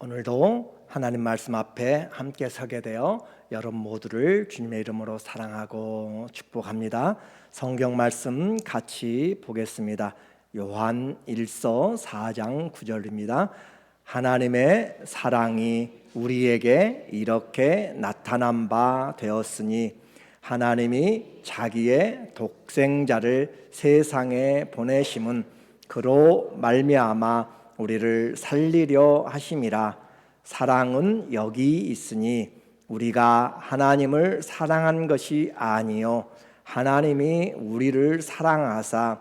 오늘도 하나님 말씀 앞에 함께 서게 되어 여러분 모두를 주님의 이름으로 사랑하고 축복합니다. 성경 말씀 같이 보겠습니다. 요한 1서 4장 9절입니다. 하나님의 사랑이 우리에게 이렇게 나타난 바 되었으니 하나님이 자기의 독생자를 세상에 보내심은 그로 말미암아 우리를 살리려 하심이라. 사랑은 여기 있으니 우리가 하나님을 사랑한 것이 아니요 하나님이 우리를 사랑하사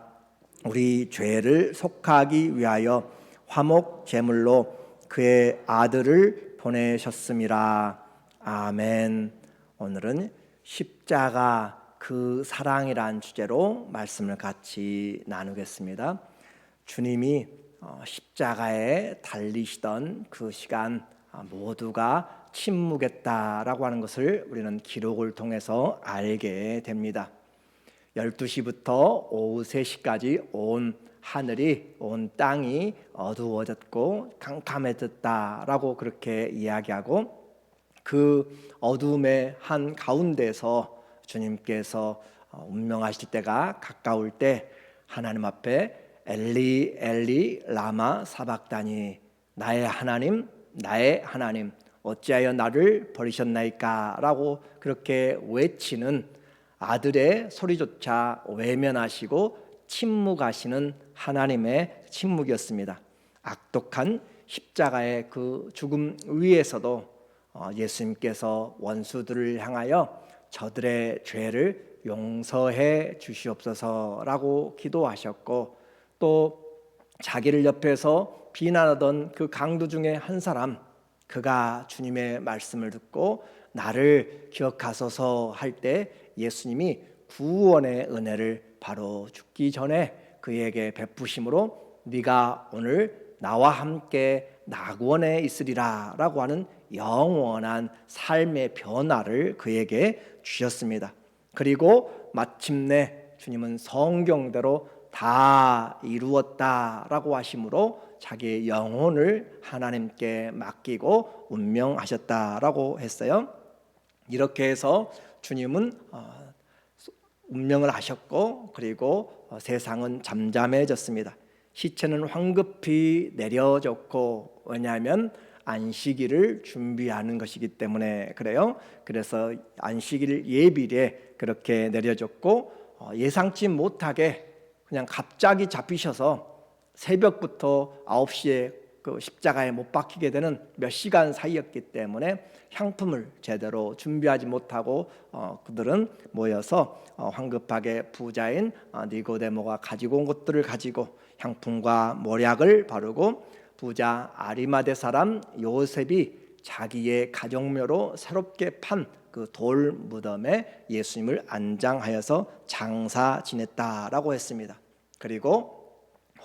우리 죄를 속하기 위하여 화목 제물로 그의 아들을 보내셨음이라. 아멘. 오늘은 십자가 그 사랑이란 주제로 말씀을 같이 나누겠습니다. 주님이 십자가에 달리시던 그 시간 모두가 침묵했다라고 하는 것을 우리는 기록을 통해서 알게 됩니다. 12시부터 오후 3시까지 온 하늘이, 온 땅이 어두워졌고 캄캄해졌다라고 그렇게 이야기하고, 그 어둠의 한 가운데서 주님께서 운명하실 때가 가까울 때 하나님 앞에 엘리 엘리 라마 사박다니, 나의 하나님 어찌하여 나를 버리셨나이까 라고 그렇게 외치는 아들의 소리조차 외면하시고 침묵하시는 하나님의 침묵이었습니다. 악독한 십자가의 그 죽음 위에서도 예수님께서 원수들을 향하여 저들의 죄를 용서해 주시옵소서라고 기도하셨고, 또 자기를 옆에서 비난하던 그 강도 중에 한 사람, 그가 주님의 말씀을 듣고 나를 기억하소서 할 때 예수님이 구원의 은혜를 바로 죽기 전에 그에게 베푸심으로 네가 오늘 나와 함께 낙원에 있으리라 라고 하는 영원한 삶의 변화를 그에게 주셨습니다. 그리고 마침내 주님은 성경대로 다 이루었다라고 하심으로 자기의 영혼을 하나님께 맡기고 운명하셨다라고 했어요. 이렇게 해서 주님은 운명을 하셨고, 그리고 세상은 잠잠해졌습니다. 시체는 황급히 내려졌고, 왜냐하면 안식일을 준비하는 것이기 때문에 그래요. 그래서 안식일 예비일에 그렇게 내려졌고, 예상치 못하게 그냥 갑자기 잡히셔서 새벽부터 9시에 그 십자가에 못 박히게 되는 몇 시간 사이였기 때문에 향품을 제대로 준비하지 못하고 그들은 모여서 황급하게 부자인 니고데모가 가지고 온 것들을 가지고 향품과 몰약을 바르고, 부자 아리마대 사람 요셉이 자기의 가족묘로 새롭게 판 그 돌 무덤에 예수님을 안장하여서 장사 지냈다라고 했습니다. 그리고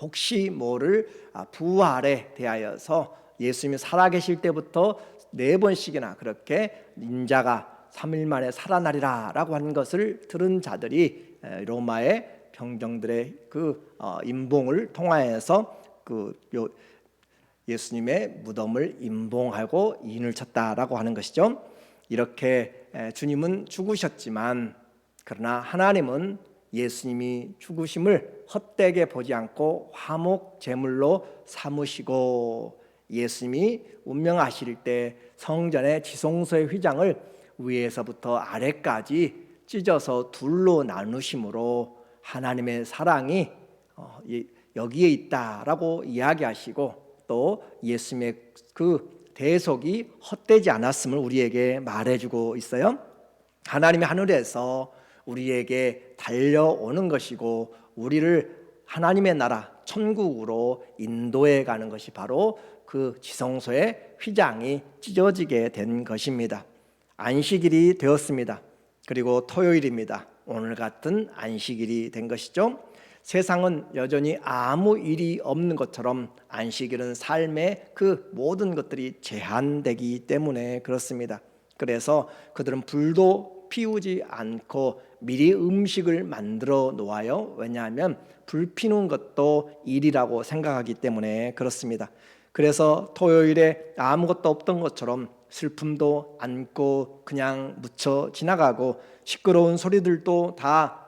혹시 모를 부활에 대하여서 예수님이 살아계실 때부터 4번씩이나 그렇게 인자가 3일 만에 살아나리라 라고 하는 것을 들은 자들이 로마의 병정들의 그 임봉을 통하여서 그 예수님의 무덤을 임봉하고 인을 쳤다라고 하는 것이죠. 이렇게 주님은 죽으셨지만, 그러나 하나님은 예수님이 죽으심을 헛되게 보지 않고 화목 제물로 삼으시고, 예수님이 운명하실 때 성전의 지성소의 휘장을 위에서부터 아래까지 찢어서 둘로 나누심으로 하나님의 사랑이 여기에 있다라고 이야기하시고, 또 예수님의 그 대속이 헛되지 않았음을 우리에게 말해주고 있어요. 하나님이 하늘에서 우리에게 달려오는 것이고, 우리를 하나님의 나라 천국으로 인도해 가는 것이 바로 그 지성소의 휘장이 찢어지게 된 것입니다. 안식일이 되었습니다. 그리고 토요일입니다. 오늘 같은 안식일이 된 것이죠. 세상은 여전히 아무 일이 없는 것처럼 안식일은 삶의 그 모든 것들이 제한되기 때문에 그렇습니다. 그래서 그들은 불도 피우지 않고 미리 음식을 만들어 놓아요. 왜냐하면 불 피우는 것도 일이라고 생각하기 때문에 그렇습니다. 그래서 토요일에 아무것도 없던 것처럼 슬픔도 안고 그냥 묻혀 지나가고 시끄러운 소리들도 다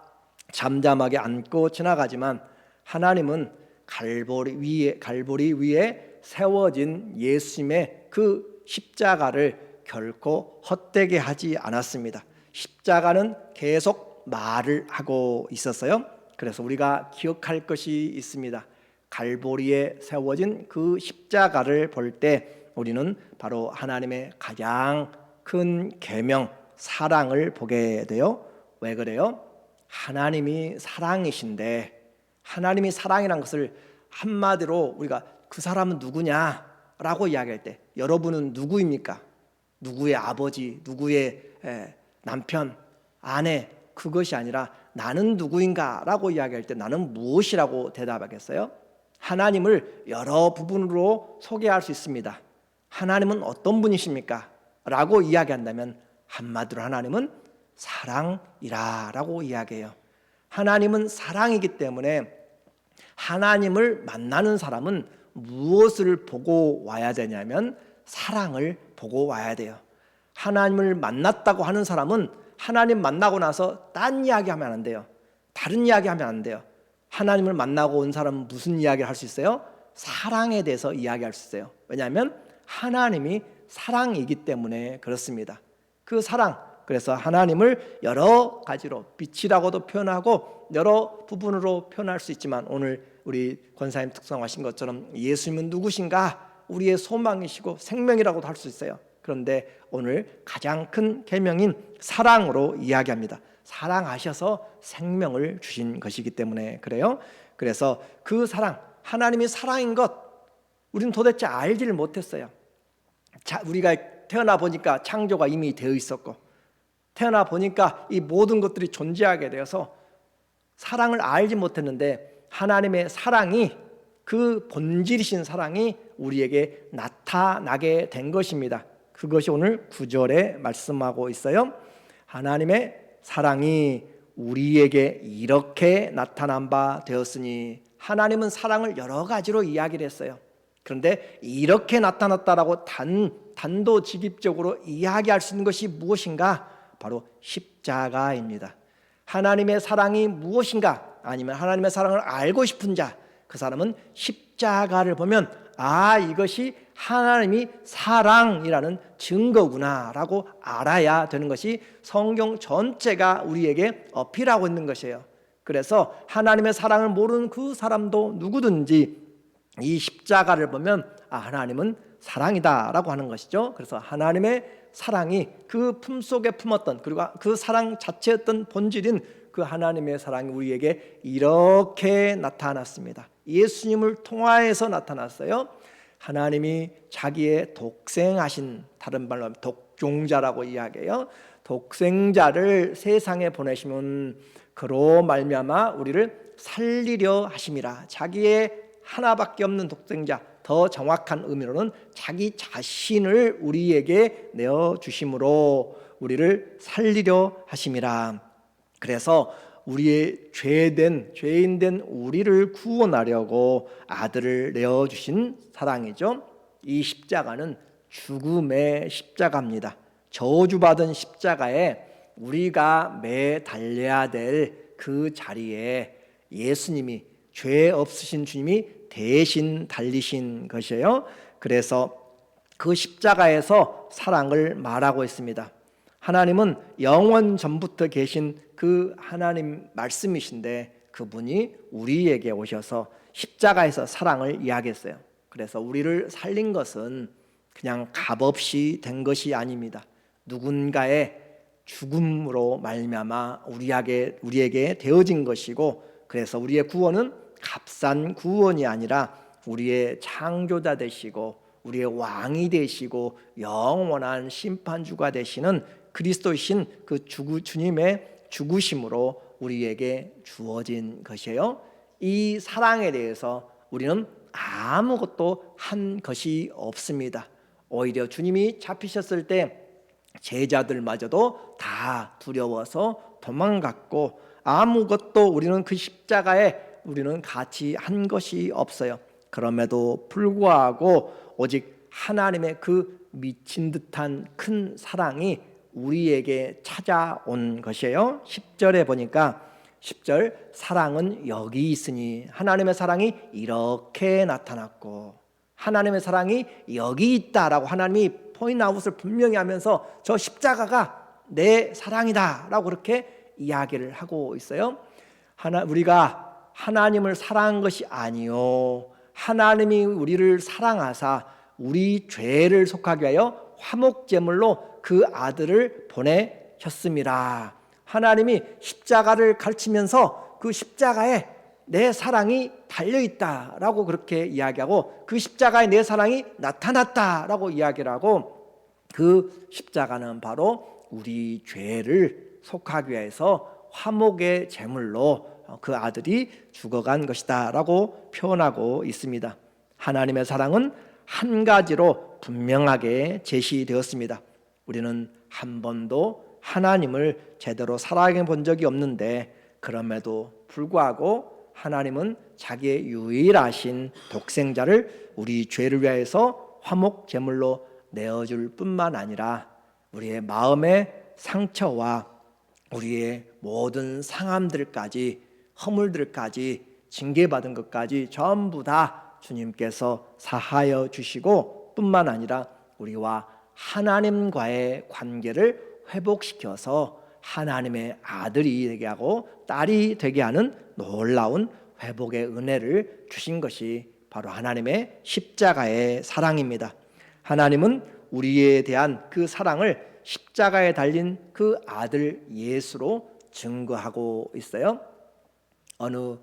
잠잠하게 안고 지나가지만 하나님은 갈보리 위에 세워진 예수님의 그 십자가를 결코 헛되게 하지 않았습니다. 십자가는 계속 말을 하고 있었어요. 그래서 우리가 기억할 것이 있습니다. 갈보리에 세워진 그 십자가를 볼 때 우리는 바로 하나님의 가장 큰 계명, 사랑을 보게 돼요. 왜 그래요? 하나님이 사랑이신데, 하나님이 사랑이라는 것을 한마디로 우리가 그 사람은 누구냐라고 이야기할 때 여러분은 누구입니까? 누구의 아버지, 누구의 남편, 아내, 그것이 아니라 나는 누구인가라고 이야기할 때 나는 무엇이라고 대답하겠어요? 하나님을 여러 부분으로 소개할 수 있습니다. 하나님은 어떤 분이십니까? 라고 이야기한다면 한마디로 하나님은 사랑이라고 이야기해요. 하나님은 사랑이기 때문에 하나님을 만나는 사람은 무엇을 보고 와야 되냐면 사랑을 보고 와야 돼요. 하나님을 만났다고 하는 사람은 하나님 만나고 나서 딴 이야기하면 안 돼요. 다른 이야기하면 안 돼요. 하나님을 만나고 온 사람은 무슨 이야기를 할 수 있어요? 사랑에 대해서 이야기할 수 있어요. 왜냐하면 하나님이 사랑이기 때문에 그렇습니다. 그 사랑, 그래서 하나님을 여러 가지로 빛이라고도 표현하고 여러 부분으로 표현할 수 있지만 오늘 우리 권사님 특성하신 것처럼 예수님은 누구신가? 우리의 소망이시고 생명이라고도 할 수 있어요. 그런데 오늘 가장 큰 계명인 사랑으로 이야기합니다. 사랑하셔서 생명을 주신 것이기 때문에 그래요. 그래서 그 사랑, 하나님이 사랑인 것 우리는 도대체 알지를 못했어요. 우리가 태어나 보니까 창조가 이미 되어 있었고 태어나 보니까 이 모든 것들이 존재하게 되어서 사랑을 알지 못했는데 하나님의 사랑이, 그 본질이신 사랑이 우리에게 나타나게 된 것입니다. 그것이 오늘 9절에 말씀하고 있어요. 하나님의 사랑이 우리에게 이렇게 나타난 바 되었으니, 하나님은 사랑을 여러 가지로 이야기를 했어요. 그런데 이렇게 나타났다라고 단도직입적으로 이야기할 수 있는 것이 무엇인가? 바로 십자가입니다. 하나님의 사랑이 무엇인가? 아니면 하나님의 사랑을 알고 싶은 자, 그 사람은 십자가를 보면 이것이 하나님이 사랑이라는 증거구나 라고 알아야 되는 것이 성경 전체가 우리에게 어필하고 있는 것이에요. 그래서 하나님의 사랑을 모르는 그 사람도 누구든지 이 십자가를 보면 하나님은 사랑이다 라고 하는 것이죠. 그래서 하나님의 사랑이 그 품속에 품었던, 그리고 그 사랑 자체였던 본질인 그 하나님의 사랑이 우리에게 이렇게 나타났습니다. 예수님을 통하여서 나타났어요. 하나님이 자기의 독생하신, 다른 말로 하면 독종자라고 이야기해요. 독생자를 세상에 보내시면 그로 말미암아 우리를 살리려 하심이라. 자기의 하나밖에 없는 독생자, 더 정확한 의미로는 자기 자신을 우리에게 내어주심으로 우리를 살리려 하심이라. 그래서 우리의 죄인된 우리를 구원하려고 아들을 내어주신 사랑이죠. 이 십자가는 죽음의 십자가입니다. 저주받은 십자가에 우리가 매 달려야 될 그 자리에 예수님이, 죄 없으신 주님이 대신 달리신 것이에요. 그래서 그 십자가에서 사랑을 말하고 있습니다. 하나님은 영원 전부터 계신 그 하나님 말씀이신데 그분이 우리에게 오셔서 십자가에서 사랑을 이야기했어요. 그래서 우리를 살린 것은 그냥 값없이 된 것이 아닙니다. 누군가의 죽음으로 말미암아 우리에게 되어진 것이고, 그래서 우리의 구원은 값싼 구원이 아니라 우리의 창조자 되시고 우리의 왕이 되시고 영원한 심판주가 되시는 그리스도이신 그 주님의 죽으심으로 우리에게 주어진 것이에요. 이 사랑에 대해서 우리는 아무것도 한 것이 없습니다. 오히려 주님이 잡히셨을 때 제자들마저도 다 두려워서 도망갔고 아무것도 우리는 그 십자가에 우리는 같이 한 것이 없어요. 그럼에도 불구하고 오직 하나님의 그 미친 듯한 큰 사랑이 우리에게 찾아온 것이에요. 10절에 보니까 10절 사랑은 여기 있으니 하나님의 사랑이 이렇게 나타났고 하나님의 사랑이 여기 있다라고 하나님이 포인트아웃을 분명히 하면서 저 십자가가 내 사랑이다 라고 그렇게 이야기를 하고 있어요. 우리가 하나님을 사랑한 것이 아니요 하나님이 우리를 사랑하사 우리 죄를 속하기 위하여 화목제물로 그 아들을 보내셨습니다. 하나님이 십자가를 가르치면서 그 십자가에 내 사랑이 달려있다라고 그렇게 이야기하고 그 십자가에 내 사랑이 나타났다라고 이야기를 하고 그 십자가는 바로 우리 죄를 속하기 위해서 화목의 제물로 그 아들이 죽어간 것이다 라고 표현하고 있습니다. 하나님의 사랑은 한 가지로 분명하게 제시되었습니다. 우리는 한 번도 하나님을 제대로 사랑해 본 적이 없는데 그럼에도 불구하고 하나님은 자기의 유일하신 독생자를 우리 죄를 위해서 화목 제물로 내어줄 뿐만 아니라 우리의 마음의 상처와 우리의 모든 상함들까지 허물들까지 징계받은 것까지 전부 다 주님께서 사하여 주시고 뿐만 아니라 우리와 하나님과의 관계를 회복시켜서 하나님의 아들이 되게 하고 딸이 되게 하는 놀라운 회복의 은혜를 주신 것이 바로 하나님의 십자가의 사랑입니다. 하나님은 우리에 대한 그 사랑을 십자가에 달린 그 아들 예수로 증거하고 있어요. 어느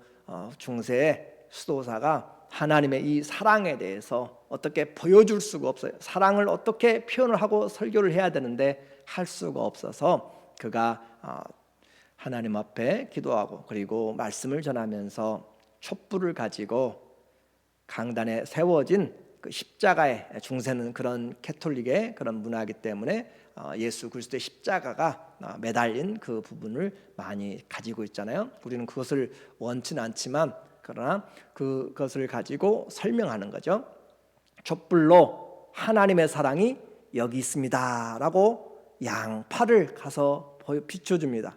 중세의 수도사가 하나님의 이 사랑에 대해서 어떻게 보여줄 수가 없어요. 사랑을 어떻게 표현을 하고 설교를 해야 되는데 할 수가 없어서 그가 하나님 앞에 기도하고 그리고 말씀을 전하면서 촛불을 가지고 강단에 세워진 그 십자가의 중세는 그런 캐톨릭의 그런 문화이기 때문에 예수 그리스도의 십자가가 매달린 그 부분을 많이 가지고 있잖아요. 우리는 그것을 원치는 않지만 그러나 그것을 가지고 설명하는 거죠. 촛불로 하나님의 사랑이 여기 있습니다 라고 양팔을 가서 비춰줍니다.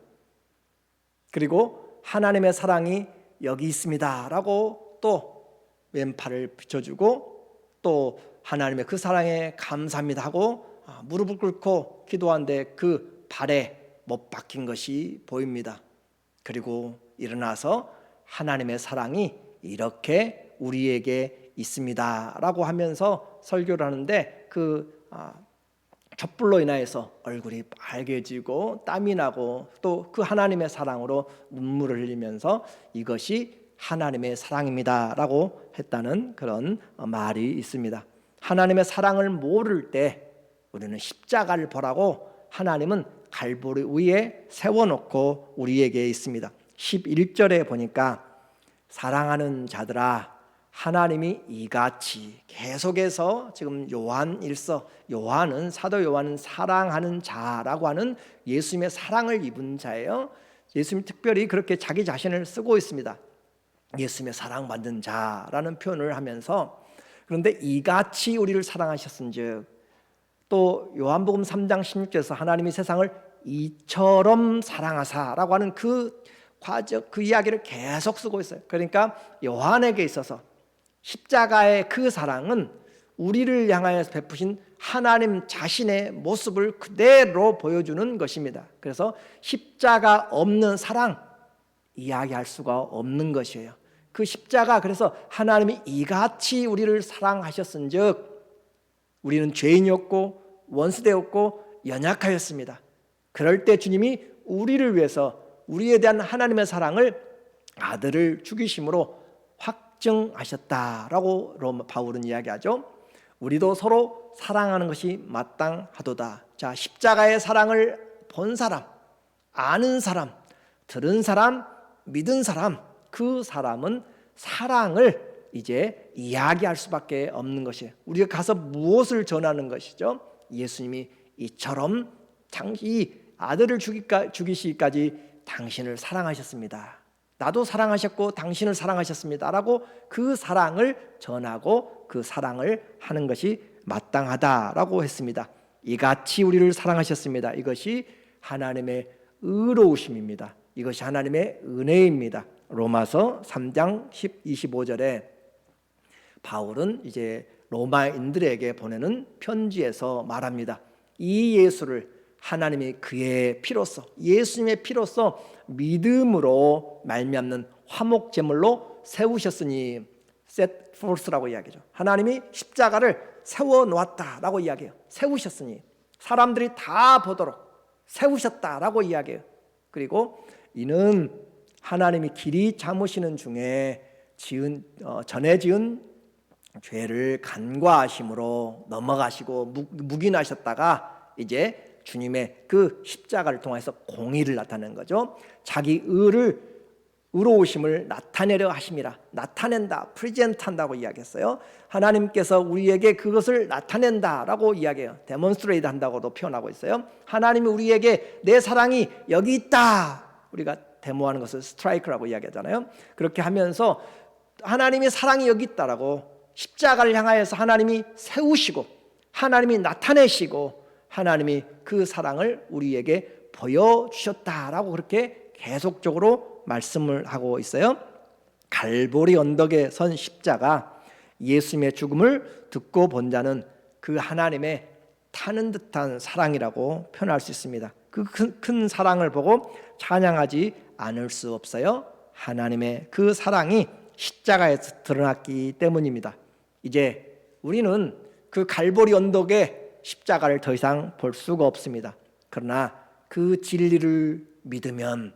그리고 하나님의 사랑이 여기 있습니다 라고 또 왼팔을 비춰주고 또 하나님의 그 사랑에 감사합니다 하고 무릎을 꿇고 기도하는데 그 발에 못 박힌 것이 보입니다. 그리고 일어나서 하나님의 사랑이 이렇게 우리에게 있습니다 라고 하면서 설교를 하는데 그 촛불로 인하여서 얼굴이 빨개지고 땀이 나고 또 그 하나님의 사랑으로 눈물을 흘리면서 이것이 하나님의 사랑입니다 라고 했다는 그런 말이 있습니다. 하나님의 사랑을 모를 때 우리는 십자가를 보라고 하나님은 갈보리 위에 세워놓고 우리에게 있습니다. 11절에 보니까 사랑하는 자들아 하나님이 이같이 계속해서 지금 요한은 사도 요한은 사랑하는 자라고 하는 예수님의 사랑을 입은 자예요. 예수님 특별히 그렇게 자기 자신을 쓰고 있습니다. 예수님의 사랑받는 자라는 표현을 하면서 그런데 이같이 우리를 사랑하셨은즉 또 요한복음 3장 16절에서 하나님이 세상을 이처럼 사랑하사라고 하는 그 과정 그 이야기를 계속 쓰고 있어요. 그러니까 요한에게 있어서 십자가의 그 사랑은 우리를 향하여 베푸신 하나님 자신의 모습을 그대로 보여주는 것입니다. 그래서 십자가 없는 사랑 이야기할 수가 없는 것이에요. 그 십자가 그래서 하나님이 이같이 우리를 사랑하셨은즉 우리는 죄인이었고 원수되었고 연약하였습니다. 그럴 때 주님이 우리를 위해서 우리에 대한 하나님의 사랑을 아들을 죽이심으로 확증하셨다라고 바울은 이야기하죠. 우리도 서로 사랑하는 것이 마땅하도다. 자, 십자가의 사랑을 본 사람, 아는 사람, 들은 사람, 믿은 사람, 그 사람은 사랑을 이제 이야기할 수밖에 없는 것이에요. 우리가 가서 무엇을 전하는 것이죠? 예수님이 이처럼 이 아들을 죽이시기까지 당신을 사랑하셨습니다. 나도 사랑하셨고 당신을 사랑하셨습니다라고 그 사랑을 전하고 그 사랑을 하는 것이 마땅하다라고 했습니다. 이같이 우리를 사랑하셨습니다. 이것이 하나님의 의로우심입니다. 이것이 하나님의 은혜입니다. 로마서 3장 25절에 바울은 이제 로마인들에게 보내는 편지에서 말합니다. 이 예수를 하나님이 그의 피로써, 예수님의 피로써 믿음으로 말미암는 화목 제물로 세우셨으니, set forth라고 이야기죠. 하나님이 십자가를 세워 놓았다라고 이야기해요. 세우셨으니, 사람들이 다 보도록 세우셨다라고 이야기해요. 그리고 이는 하나님이 길이 참으시는 중에 전에 지은 죄를 간과하심으로 넘어가시고 묵인하셨다가 이제 주님의 그 십자가를 통해서 공의를 나타낸 거죠. 자기 의로우심을 나타내려 하심이라. 나타낸다, 프레젠트한다고 이야기했어요. 하나님께서 우리에게 그것을 나타낸다라고 이야기해요. 데몬스트레이트 한다고도 표현하고 있어요. 하나님이 우리에게 내 사랑이 여기 있다. 우리가 데모하는 것을 스트라이크라고 이야기하잖아요. 그렇게 하면서 하나님의 사랑이 여기 있다라고 십자가를 향하여서 하나님이 세우시고 하나님이 나타내시고 하나님이 그 사랑을 우리에게 보여주셨다라고 그렇게 계속적으로 말씀을 하고 있어요. 갈보리 언덕에 선 십자가, 예수님의 죽음을 듣고 본 자는 그 하나님의 타는 듯한 사랑이라고 표현할 수 있습니다. 그 큰 사랑을 보고 찬양하지 않을 수 없어요. 하나님의 그 사랑이 십자가에서 드러났기 때문입니다. 이제 우리는 그 갈보리 언덕의 십자가를 더 이상 볼 수가 없습니다. 그러나 그 진리를 믿으면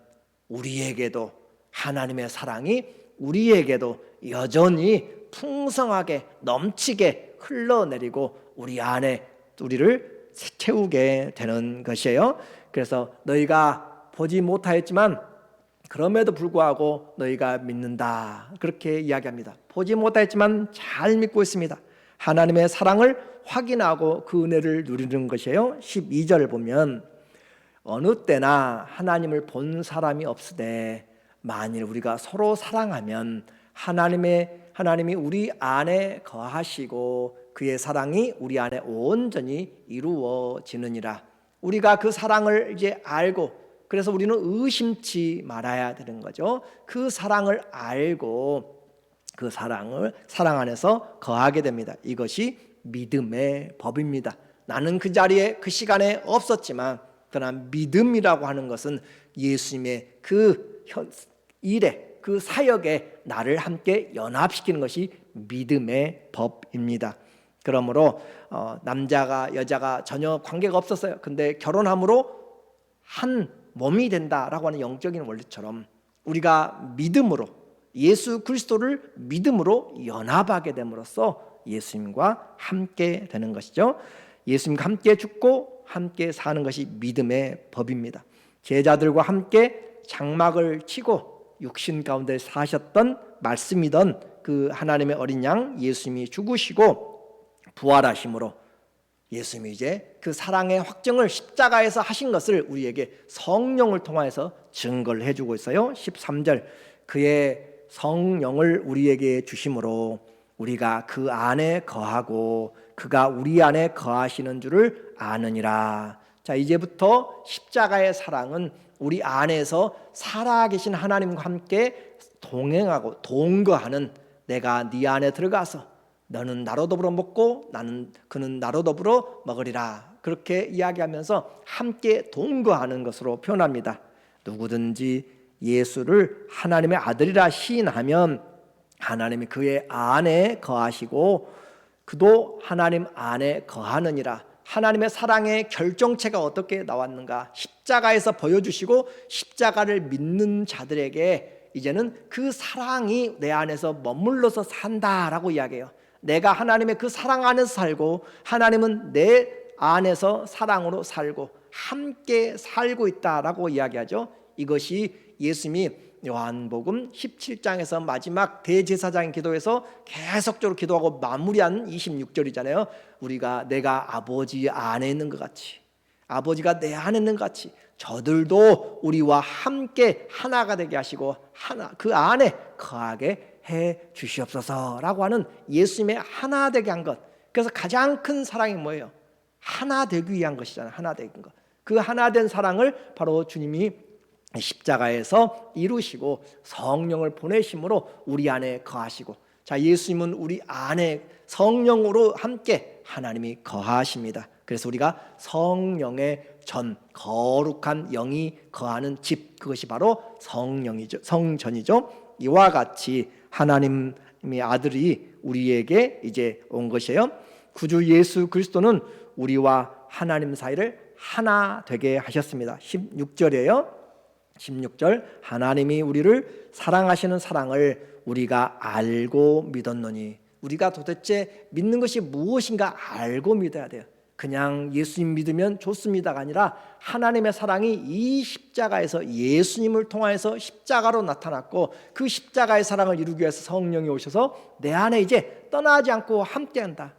우리에게도 하나님의 사랑이 우리에게도 여전히 풍성하게 넘치게 흘러내리고 우리 안에 우리를 채우게 되는 것이에요. 그래서 너희가 보지 못하였지만 그럼에도 불구하고 너희가 믿는다, 그렇게 이야기합니다. 보지 못하였지만 잘 믿고 있습니다. 하나님의 사랑을 확인하고 그 은혜를 누리는 것이에요. 12절을 보면 어느 때나 하나님을 본 사람이 없으되 만일 우리가 서로 사랑하면 하나님이 우리 안에 거하시고 그의 사랑이 우리 안에 온전히 이루어지느니라. 우리가 그 사랑을 이제 알고, 그래서 우리는 의심치 말아야 되는 거죠. 그 사랑을 알고 그 사랑 안에서 거하게 됩니다. 이것이 믿음의 법입니다. 나는 그 자리에 그 시간에 없었지만 그러나 믿음이라고 하는 것은 예수님의 그 일에, 그 사역에 나를 함께 연합시키는 것이 믿음의 법입니다. 그러므로 남자가 여자가 전혀 관계가 없었어요. 근데 결혼함으로 한 몸이 된다라고 하는 영적인 원리처럼 우리가 믿음으로, 예수 그리스도를 믿음으로 연합하게 됨으로써 예수님과 함께 되는 것이죠. 예수님과 함께 죽고 함께 사는 것이 믿음의 법입니다. 제자들과 함께 장막을 치고 육신 가운데 사셨던 말씀이던 그 하나님의 어린 양 예수님이 죽으시고 부활하심으로 예수님이 이제 그 사랑의 확증을 십자가에서 하신 것을 우리에게 성령을 통해서 증거를 해주고 있어요. 13절, 그의 성령을 우리에게 주심으로 우리가 그 안에 거하고 그가 우리 안에 거하시는 줄을 아느니라. 자, 이제부터 십자가의 사랑은 우리 안에서 살아계신 하나님과 함께 동행하고 동거하는, 내가 네 안에 들어가서 너는 나로 더불어 먹고 그는 나로 더불어 먹으리라, 그렇게 이야기하면서 함께 동거하는 것으로 표현합니다. 누구든지 예수를 하나님의 아들이라 시인하면 하나님이 그의 안에 거하시고 그도 하나님 안에 거하느니라. 하나님의 사랑의 결정체가 어떻게 나왔는가? 십자가에서 보여주시고 십자가를 믿는 자들에게 이제는 그 사랑이 내 안에서 머물러서 산다라고 이야기해요. 내가 하나님의 그 사랑 안에서 살고 하나님은 내 안에서 사랑으로 살고 함께 살고 있다라고 이야기하죠. 이것이 예수님이 요한복음 17장에서 마지막 대제사장 기도에서 계속적으로 기도하고 마무리한 26절이잖아요. 우리가 내가 아버지 안에 있는 것 같이, 아버지가 내 안에 있는 것 같이 저들도 우리와 함께 하나가 되게 하시고 그 안에 거하게 해 주시옵소서라고 하는 예수님의 하나 되게 한 것. 그래서 가장 큰 사랑이 뭐예요? 하나 되기 위한 것이잖아요. 하나 되는 것. 그 하나 된 사랑을 바로 주님이 십자가에서 이루시고 성령을 보내심으로 우리 안에 거하시고, 자, 예수님은 우리 안에 성령으로 함께 하나님이 거하십니다. 그래서 우리가 성령의 전, 거룩한 영이 거하는 집, 그것이 바로 성령이죠, 성전이죠. 이와 같이 하나님의 아들이 우리에게 이제 온 것이에요. 구주 예수 그리스도는 우리와 하나님 사이를 하나 되게 하셨습니다. 16절이에요. 16절, 하나님이 우리를 사랑하시는 사랑을 우리가 알고 믿었노니. 우리가 도대체 믿는 것이 무엇인가 알고 믿어야 돼요. 그냥 예수님 믿으면 좋습니다가 아니라 하나님의 사랑이 이 십자가에서 예수님을 통하여서 십자가로 나타났고, 그 십자가의 사랑을 이루기 위해서 성령이 오셔서 내 안에 이제 떠나지 않고 함께한다.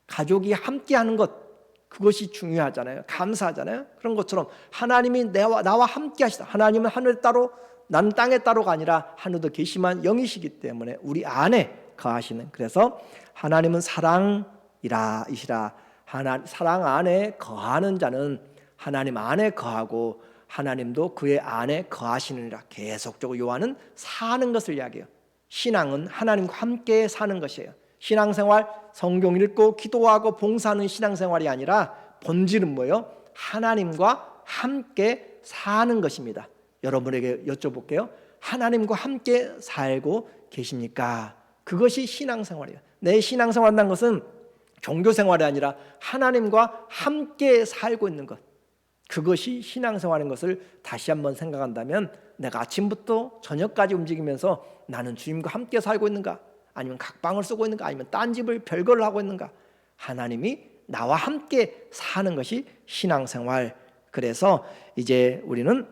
가족이 함께하는 것, 그것이 중요하잖아요. 감사하잖아요. 그런 것처럼 하나님이 나와 함께 하시다. 하나님은 하늘 따로, 나는 땅에 따로가 아니라 하늘도 계시만 영이시기 때문에 우리 안에 거하시는, 그래서 하나님은 사랑이라 이시라. 사랑 안에 거하는 자는 하나님 안에 거하고 하나님도 그의 안에 거하시느니라. 계속적으로 요한은 사는 것을 이야기해요. 신앙은 하나님과 함께 사는 것이에요. 신앙생활, 성경 읽고 기도하고 봉사하는 신앙생활이 아니라 본질은 뭐예요? 하나님과 함께 사는 것입니다. 여러분에게 여쭤볼게요. 하나님과 함께 살고 계십니까? 그것이 신앙생활이에요. 내 신앙생활이라는 것은 종교생활이 아니라 하나님과 함께 살고 있는 것, 그것이 신앙생활인 것을 다시 한번 생각한다면, 내가 아침부터 저녁까지 움직이면서 나는 주님과 함께 살고 있는가? 아니면 각방을 쓰고 있는가? 아니면 딴 집을 별거를 하고 있는가? 하나님이 나와 함께 사는 것이 신앙생활. 그래서 이제 우리는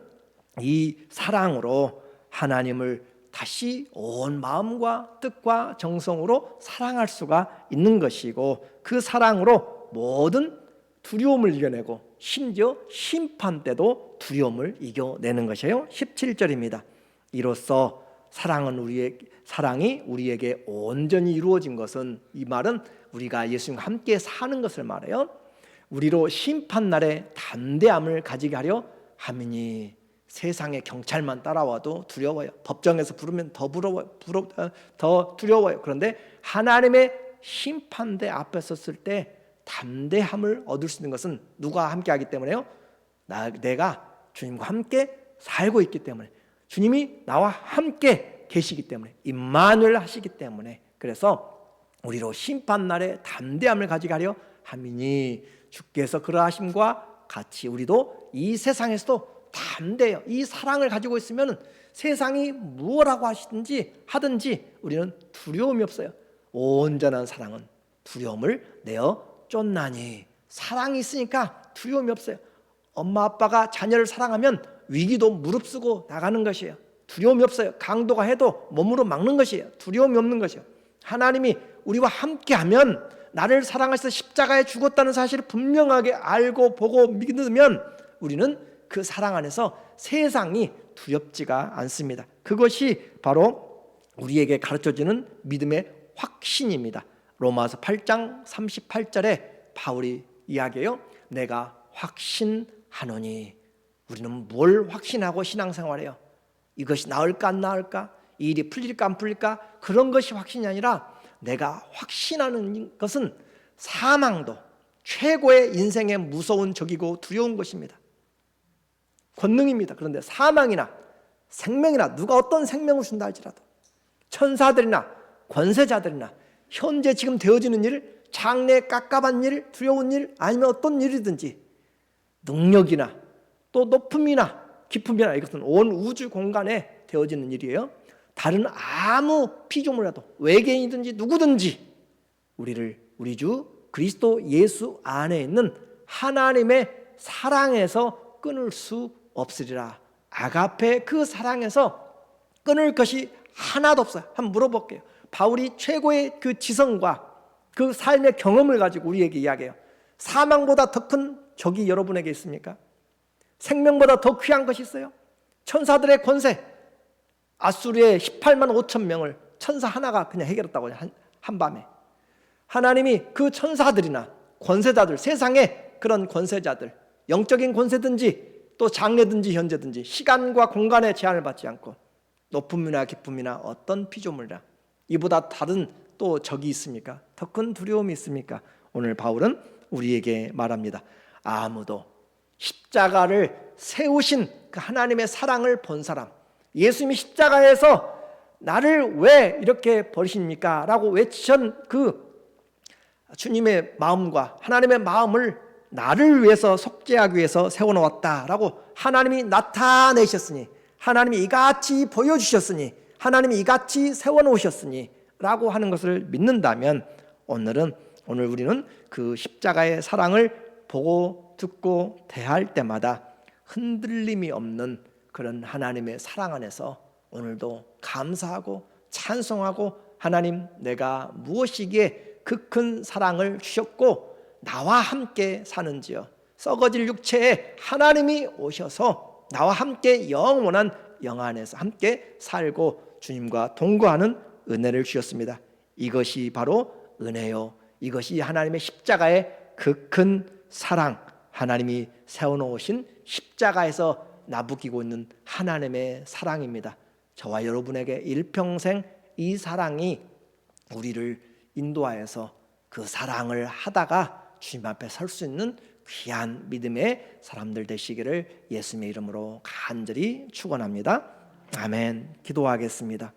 이 사랑으로 하나님을 다시 온 마음과 뜻과 정성으로 사랑할 수가 있는 것이고, 그 사랑으로 모든 두려움을 이겨내고 심지어 심판 때도 두려움을 이겨내는 것이에요. 17절입니다. 이로써 사랑이 우리에게 온전히 이루어진 것은, 이 말은 우리가 예수님과 함께 사는 것을 말해요. 우리로 심판날에 담대함을 가지게 하려 함이니. 세상의 경찰만 따라와도 두려워요. 법정에서 부르면 더 두려워요. 그런데 하나님의 심판대 앞에 섰을 때 담대함을 얻을 수 있는 것은 누가 함께 하기 때문에요? 내가 주님과 함께 살고 있기 때문에, 주님이 나와 함께 계시기 때문에, 임마누엘 하시기 때문에. 그래서 우리로 심판날에 담대함을 가지게 하려 함이니, 주께서 그러하심과 같이 우리도 이 세상에서도 담대해요. 이 사랑을 가지고 있으면 세상이 무엇라고 하든지 우리는 두려움이 없어요. 온전한 사랑은 두려움을 내어 쫓나니. 사랑이 있으니까 두려움이 없어요. 엄마 아빠가 자녀를 사랑하면 위기도 무릅쓰고 나가는 것이에요. 두려움이 없어요. 강도가 해도 몸으로 막는 것이에요. 두려움이 없는 것이에요. 하나님이 우리와 함께하면, 나를 사랑하셔서 십자가에 죽었다는 사실을 분명하게 알고 보고 믿으면 우리는 그 사랑 안에서 세상이 두렵지가 않습니다. 그것이 바로 우리에게 가르쳐주는 믿음의 확신입니다. 로마서 8장 38절에 바울이 이야기해요. 내가 확신하노니. 우리는 뭘 확신하고 신앙생활해요? 이것이 나을까 안 나을까? 이 일이 풀릴까 안 풀릴까? 그런 것이 확신이 아니라, 내가 확신하는 것은 사망도 최고의 인생의 무서운 적이고 두려운 것입니다. 권능입니다. 그런데 사망이나 생명이나, 누가 어떤 생명을 준다 할지라도, 천사들이나 권세자들이나 현재 지금 되어지는 일, 장래 깝깝한 일, 두려운 일, 아니면 어떤 일이든지, 능력이나 또 높음이나 깊음이나, 이것은 온 우주 공간에 되어지는 일이에요. 다른 아무 피조물이라도, 외계인이든지 누구든지 우리 주 그리스도 예수 안에 있는 하나님의 사랑에서 끊을 수 없으리라. 아가페, 그 사랑에서 끊을 것이 하나도 없어요. 한번 물어볼게요. 바울이 최고의 그 지성과 그 삶의 경험을 가지고 우리에게 이야기해요. 사망보다 더 큰 적이 여러분에게 있습니까? 생명보다 더 귀한 것이 있어요? 천사들의 권세, 아수르의 18만 5천 명을 천사 하나가 그냥 해결했다고 한밤에. 하나님이 그 천사들이나 권세자들, 세상의 그런 권세자들, 영적인 권세든지 또 장래든지 현재든지 시간과 공간의 제한을 받지 않고 높음이나 기쁨이나 어떤 피조물이나 이보다 다른 또 적이 있습니까? 더 큰 두려움이 있습니까? 오늘 바울은 우리에게 말합니다. 아무도 십자가를 세우신 그 하나님의 사랑을 본 사람, 예수님이 십자가에서 나를 왜 이렇게 버리십니까? 라고 외치신 그 주님의 마음과 하나님의 마음을 나를 위해서 속죄하기 위해서 세워놓았다라고 하나님이 나타내셨으니, 하나님이 이같이 보여주셨으니, 하나님이 이같이 세워놓으셨으니 라고 하는 것을 믿는다면 오늘 우리는 그 십자가의 사랑을 보고 듣고 대할 때마다 흔들림이 없는 그런 하나님의 사랑 안에서 오늘도 감사하고 찬송하고, 하나님 내가 무엇이기에 그 큰 사랑을 주셨고 나와 함께 사는지요. 썩어질 육체에 하나님이 오셔서 나와 함께 영원한 영화 안에서 함께 살고 주님과 동거하는 은혜를 주셨습니다. 이것이 바로 은혜요, 이것이 하나님의 십자가의 그 큰 사랑, 하나님이 세워놓으신 십자가에서 나부끼고 있는 하나님의 사랑입니다. 저와 여러분에게 일평생 이 사랑이 우리를 인도하여서 그 사랑을 하다가 주님 앞에 설 수 있는 귀한 믿음의 사람들 되시기를 예수님의 이름으로 간절히 축원합니다. 아멘. 기도하겠습니다.